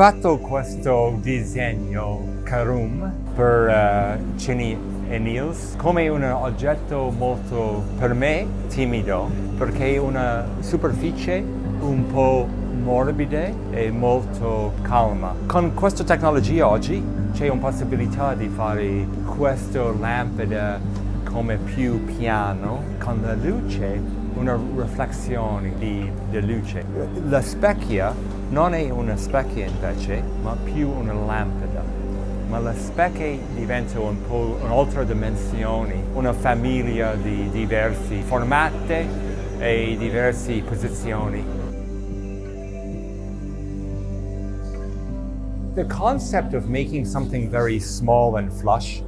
fatto questo disegno Korum per Cini&Nils come un oggetto molto, per me, timido, perché è una superficie un po' morbida e molto calma. Con questa tecnologia oggi c'è una possibilità di fare questa lampada come più piano, con la luce, una riflessione di luce. La specchia non è una specchia invece, ma più una lampada. Ma la specchia diventa un po' un'altra dimensione, una famiglia di diversi formati e diverse posizioni. The concept of making something very small and flush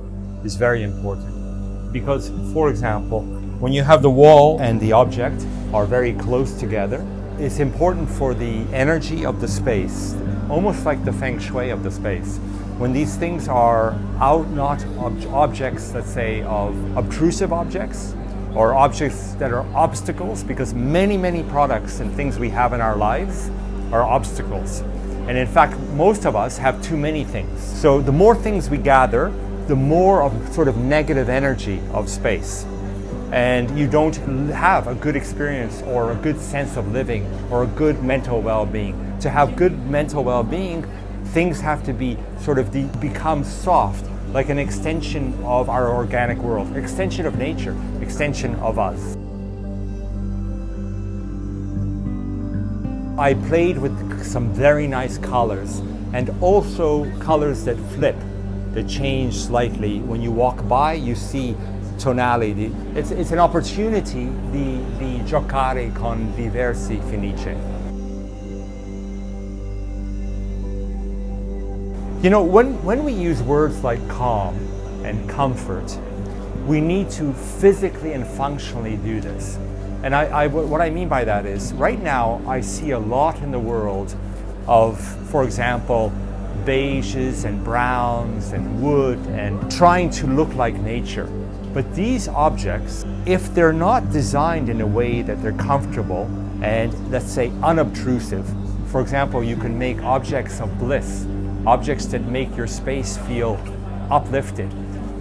is very important. Because, for example, when you have the wall and the object are very close together, it's important for the energy of the space, almost like the feng shui of the space. When these things are not objects, let's say, of obtrusive objects, or objects that are obstacles, because many products and things we have in our lives are obstacles. And in fact, most of us have too many things. So the more things we gather, the more of sort of negative energy of space. And you don't have a good experience or a good sense of living or a good mental well-being. To have good mental well-being, things have to be sort of become soft, like an extension of our organic world, extension of nature, extension of us. I played with some very nice colors, and also colors that flip, that change slightly. When you walk by, you see tonality. It's an opportunity di giocare con diversi finiche. You know, when we use words like calm and comfort, we need to physically and functionally do this. And what I mean by that is, right now I see a lot in the world of, for example, beiges and browns and wood and trying to look like nature. But these objects, if they're not designed in a way that they're comfortable and, let's say, unobtrusive, for example, you can make objects of bliss, objects that make your space feel uplifted.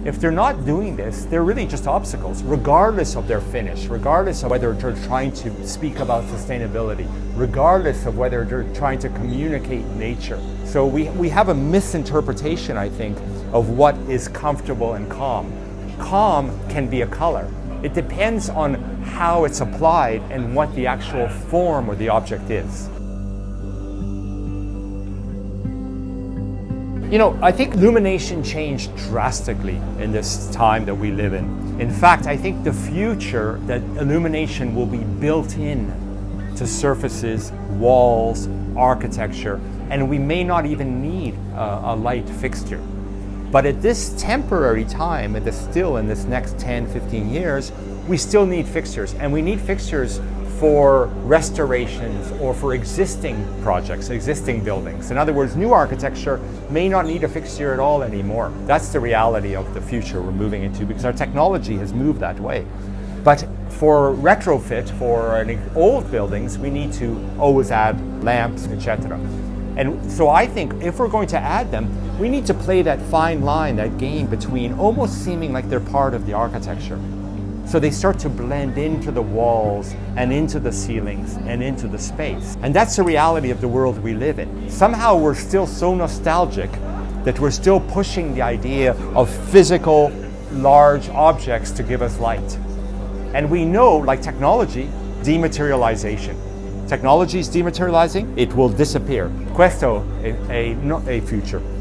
If they're not doing this, they're really just obstacles, regardless of their finish, regardless of whether they're trying to speak about sustainability, regardless of whether they're trying to communicate nature. So we have a misinterpretation, I think, of what is comfortable and calm. Calm can be a color. It depends on how it's applied and what the actual form of the object is. You know, I think illumination changed drastically in this time that we live in. In fact, I think the future that illumination will be built in to surfaces, walls, architecture, and we may not even need a light fixture. But at this temporary time, still in this next 10, 15 years, we still need fixtures, and we need fixtures for restorations or for existing projects, existing buildings. In other words, new architecture may not need a fixture at all anymore. That's the reality of the future we're moving into, because our technology has moved that way. But for retrofit, for old buildings, we need to always add lamps, etc. And so I think if we're going to add them, we need to play that fine line, that game between almost seeming like they're part of the architecture. So they start to blend into the walls and into the ceilings and into the space. And that's the reality of the world we live in. Somehow we're still so nostalgic that we're still pushing the idea of physical, large objects to give us light. And we know, like technology, dematerialization. Technology is dematerializing, it will disappear. Questo è future.